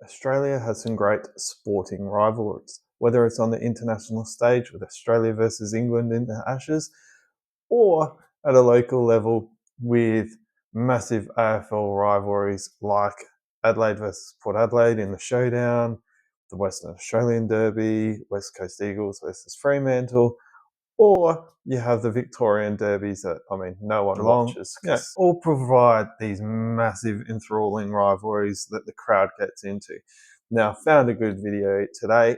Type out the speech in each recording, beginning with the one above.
Australia has some great sporting rivalries, whether it's on the international stage with Australia versus England in the Ashes, or at a local level with massive AFL rivalries like Adelaide versus Port Adelaide in the showdown, the Western Australian Derby, West Coast Eagles versus Fremantle, or you have the Victorian Derbies that, no one watches. All provide these massive enthralling rivalries that the crowd gets into. Now, I found a good video today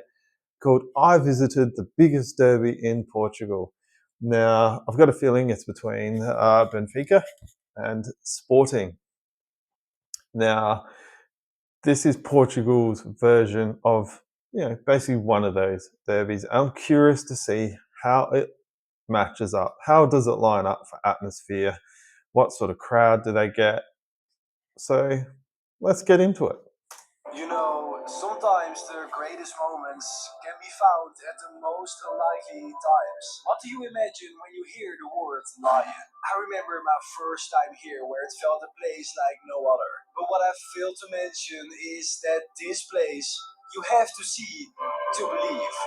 called I Visited the Biggest Derby in Portugal. Now, I've got a feeling it's between Benfica and Sporting. Now, this is Portugal's version of, basically one of those derbies. I'm curious to see how it matches up. How does it line up for atmosphere? What sort of crowd do they get? So let's get into it. You know, sometimes the greatest moments can be found at the most unlikely times. What do you imagine when you hear the word lion? I remember my first time here where it felt a place like no other. But what I failed to mention is that this place you have to see to believe.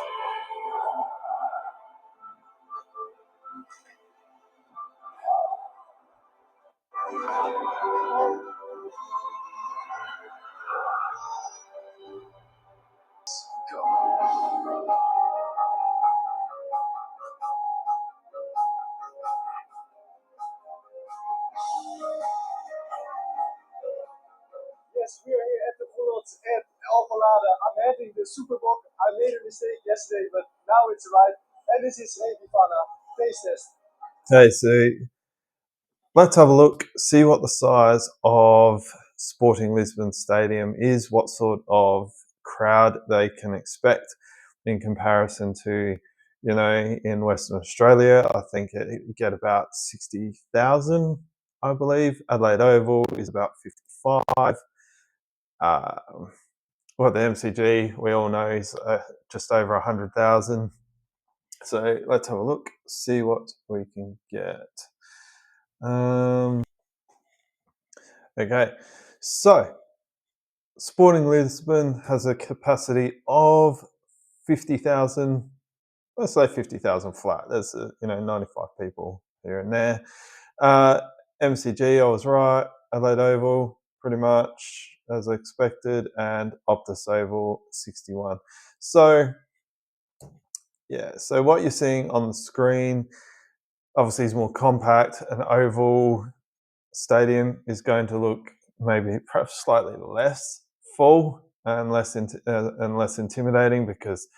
Yes, we are here at the Fulot at Alvalade. I'm having the Superbock. I made a mistake yesterday, but now it's right. And this is Bifana taste test. Okay, so let's have a look, see what the size of Sporting Lisbon Stadium is, what sort of crowd they can expect in comparison to, in Western Australia. I think it get about 60,000, I believe. Adelaide Oval is about 55. Well, the MCG, we all know, is just over 100,000. So let's have a look, see what we can get. Okay, so Sporting Lisbon has a capacity of 50,000. Let's say 50,000 flat. There's 95 people here and there. MCG, I was right. Adelaide Oval, pretty much as expected, and Optus Oval, 61. So yeah, so what you're seeing on the screen obviously is more compact. An oval stadium is going to look maybe perhaps slightly less full and less intimidating, because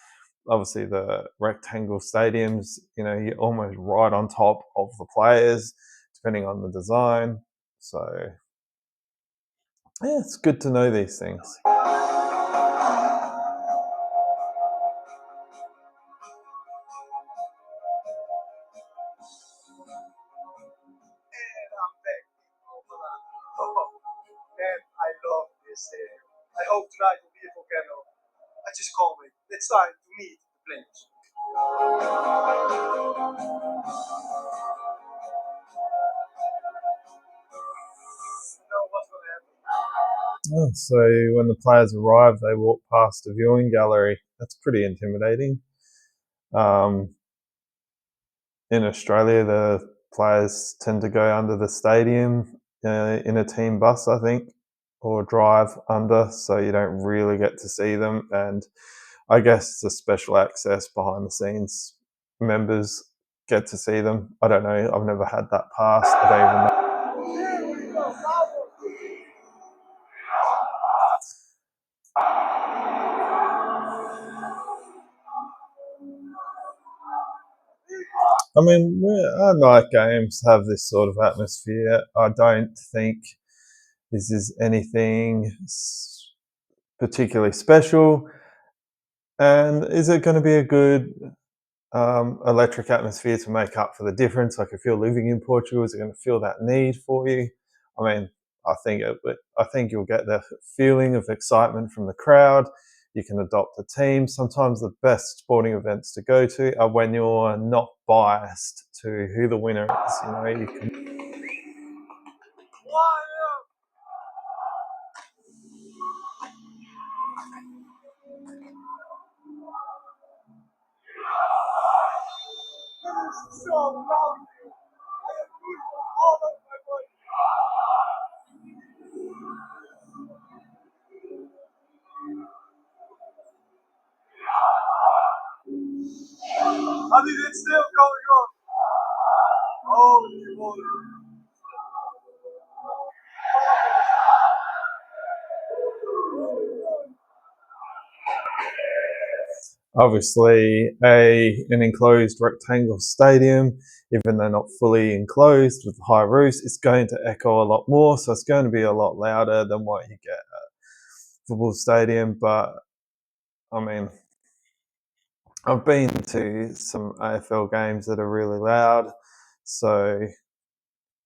obviously the rectangle stadiums, you're almost right on top of the players, depending on the design. So yeah, it's good to know these things. I love this stadium. I hope tonight will be a volcano. I just can't wait. It's time to meet the players. Oh, so when the players arrive, they walk past a viewing gallery. That's pretty intimidating. In Australia, the players tend to go under the stadium in a team bus, I think, or drive under, so you don't really get to see them. And I guess the special access behind the scenes members get to see them. I don't know. I've never had that pass. I don't even know. Our night games have this sort of atmosphere. I don't think this is anything particularly special. And is it going to be a good electric atmosphere to make up for the difference? Like, if you're living in Portugal, is it going to feel that need for you? I think you'll get the feeling of excitement from the crowd. You can adopt a team. Sometimes the best sporting events to go to are when you're not biased to who the winner is. You can. so proud of you. I have food all over my body. I mean, it's still going on. Holy moly. Obviously, an enclosed rectangle stadium, even though not fully enclosed with high roofs, it's going to echo a lot more. So it's going to be a lot louder than what you get at football stadium. But I mean, I've been to some AFL games that are really loud, so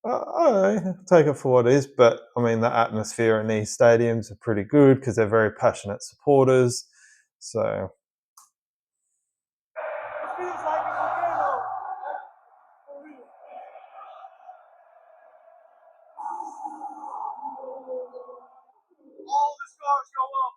I don't know, take it for what it is. But I mean, the atmosphere in these stadiums are pretty good because they're very passionate supporters. So It feels like a volcano. For real. All the scars go up.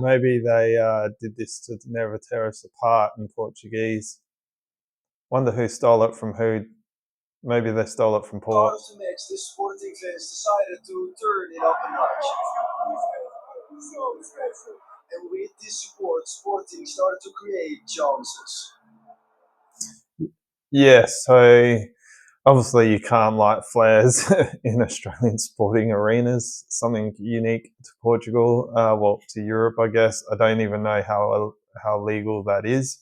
maybe they did this to never tear us apart in Portuguese. Wonder who stole it from who. Maybe they stole it from Start Port. of the match, the Sporting fans decided to turn it up a notch. So special. And with this support, Sporting started to create chances. Yeah, so obviously you can't light flares in Australian sporting arenas. Something unique to Portugal, well, to Europe, I guess. I don't even know how legal that is,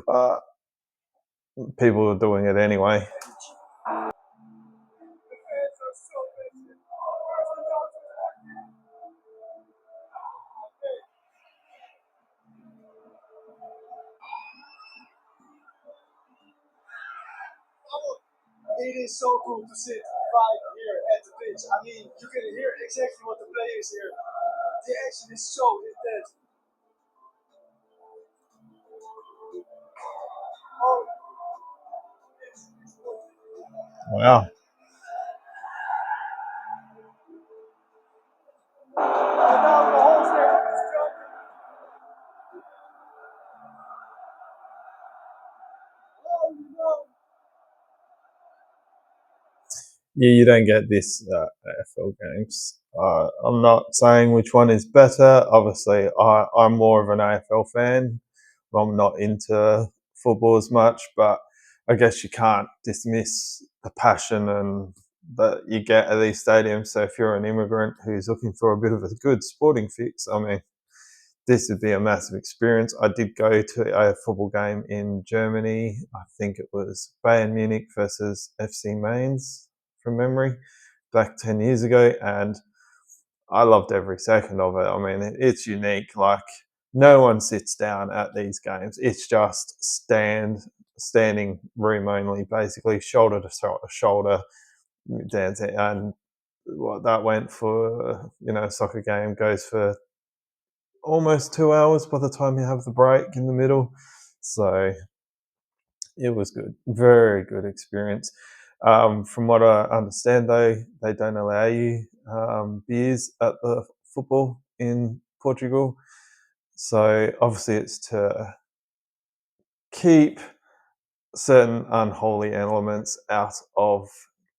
but people are doing it anyway. The fans are so passionate. Where's the doctor? Okay. It is so cool to sit right here at the pitch. I mean, you can hear exactly what the players hear. The action is so intense. Oh, Wow. and now the whole stadium is jumping. Oh no! Yeah, you don't get this AFL games. I'm not saying which one is better. Obviously, I'm more of an AFL fan. I'm not into football as much, but I guess you can't dismiss the passion and that you get at these stadiums. So if you're an immigrant who's looking for a bit of a good sporting fix, I mean, this would be a massive experience. I did go to a football game in Germany. I think it was Bayern Munich versus FC Mainz from memory back 10 years ago. And I loved every second of it. I mean, it's unique. Like, no one sits down at these games. It's just standing room only, basically shoulder to shoulder dancing. And what that went for, a soccer game goes for almost 2 hours by the time you have the break in the middle. So it was good, very good experience. From what I understand, though, they don't allow you beers at the football in Portugal. So obviously, it's to keep certain unholy elements out of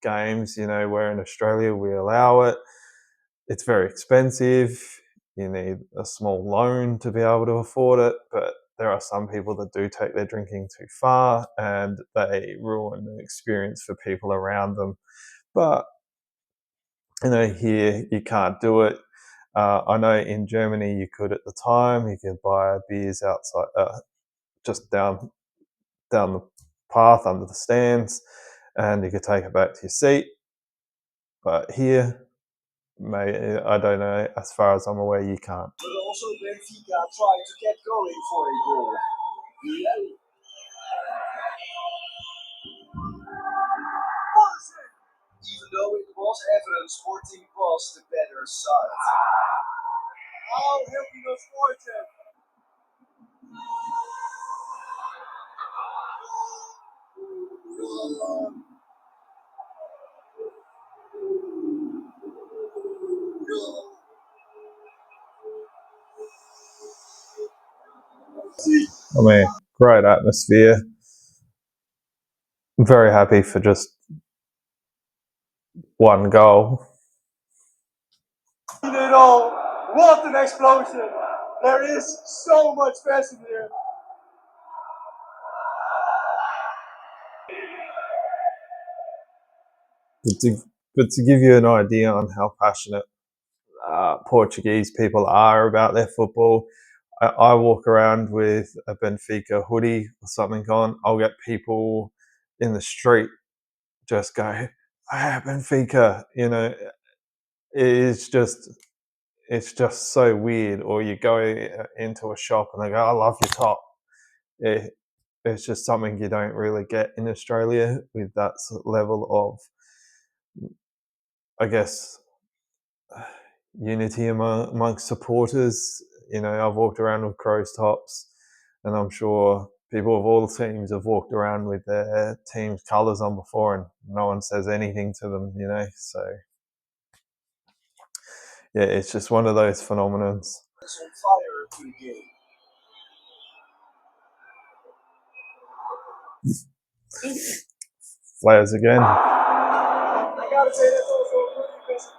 games. Where in Australia we allow it. It's very expensive. You need a small loan to be able to afford it, but there are some people that do take their drinking too far and they ruin the experience for people around them. But here you can't do it. I know in Germany you could at the time. You could buy beers outside, just down the path under the stands, and you could take it back to your seat. But here, I don't know. As far as I'm aware, you can't. But also Benfica tried to get going for a goal. Even though it was evident Sporting was the better side. How have we not scored yet? I mean, great atmosphere. I'm very happy for just one goal. It all. What an explosion! There is so much passion here. But to give you an idea on how passionate Portuguese people are about their football, I walk around with a Benfica hoodie or something on. I'll get people in the street just go, "Ah, Benfica," you know. It's just so weird. Or you go into a shop and they go, "I love your top." It, it's just something you don't really get in Australia with that level of, I guess, unity amongst supporters. I've walked around with Crows tops, and I'm sure people of all teams have walked around with their team's colours on before, and no one says anything to them. So yeah, it's just one of those phenomenons. It's on fire to the game. Players again. I gotta say that's also a really impressive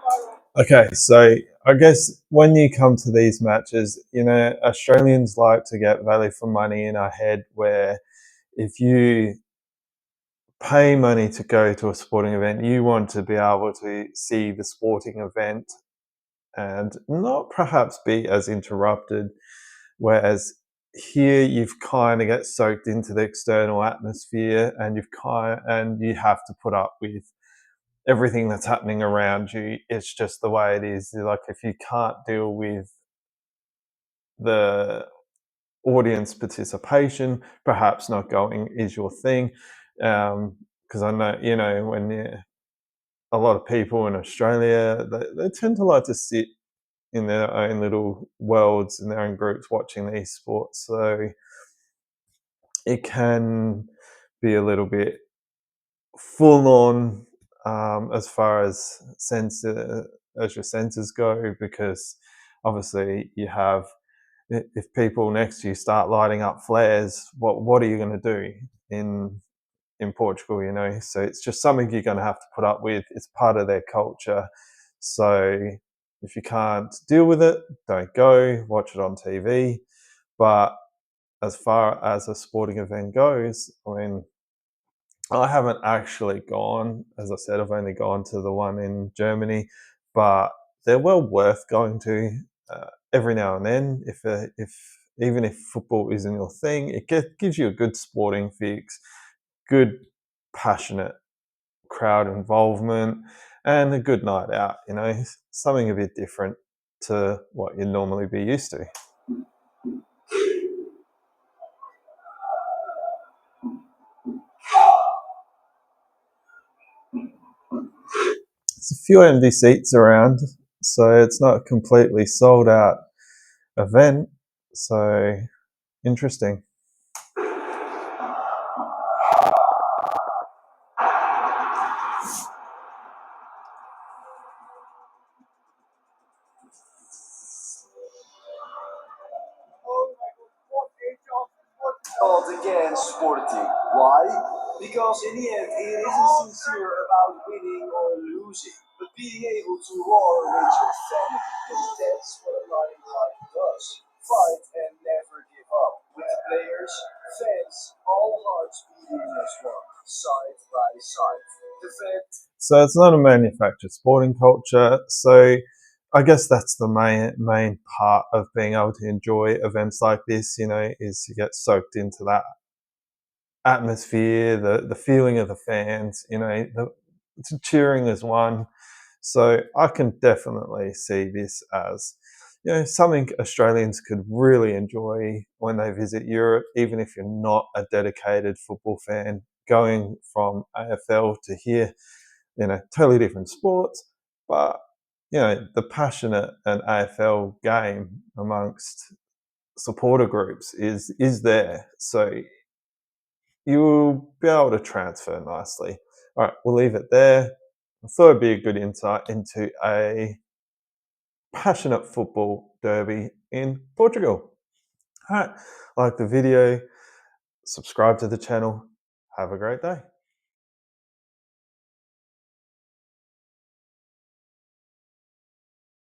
fire. Okay, so I guess when you come to these matches, Australians like to get value for money in our head, where if you pay money to go to a sporting event, you want to be able to see the sporting event and not perhaps be as interrupted. Whereas here, you've kind of get soaked into the external atmosphere, and you have to put up with everything that's happening around you. It's just the way it is. Like, if you can't deal with the audience participation, perhaps not going is your thing. Because I know, when a lot of people in Australia, they tend to like to sit in their own little worlds, in their own groups, watching these sports. So it can be a little bit full on, as far as your senses go, because obviously you have, if people next to you start lighting up flares, what are you going to do in Portugal? So it's just something you're going to have to put up with. It's part of their culture. So if you can't deal with it, don't go. Watch it on TV. But as far as a sporting event goes, I mean, I haven't actually gone. As I said, I've only gone to the one in Germany, but they're well worth going to every now and then. If even if football isn't your thing, it gives you a good sporting fix, good passionate crowd involvement, and a good night out. Something a bit different to what you'd normally be used to. There's a few empty seats around, so it's not a completely sold out event. So interesting. Called again sporting. Why? Because in the end, it isn't sincere about winning or losing, but being able to roar with your family. Because that's what a lion heart does. Fight and never give up. With the players, fans, all hearts beating as one, side by side. The fans. So it's not a manufactured sporting culture. So I guess that's the main part of being able to enjoy events like this. Is you get soaked into that atmosphere, the feeling of the fans. The cheering as one. So I can definitely see this as, something Australians could really enjoy when they visit Europe, even if you're not a dedicated football fan. Going from AFL to here, totally different sports, but the passionate and AFL game amongst supporter groups is there. So you'll be able to transfer nicely. All right, we'll leave it there. I thought it'd be a good insight into a passionate football derby in Portugal. All right, like the video, subscribe to the channel. Have a great day.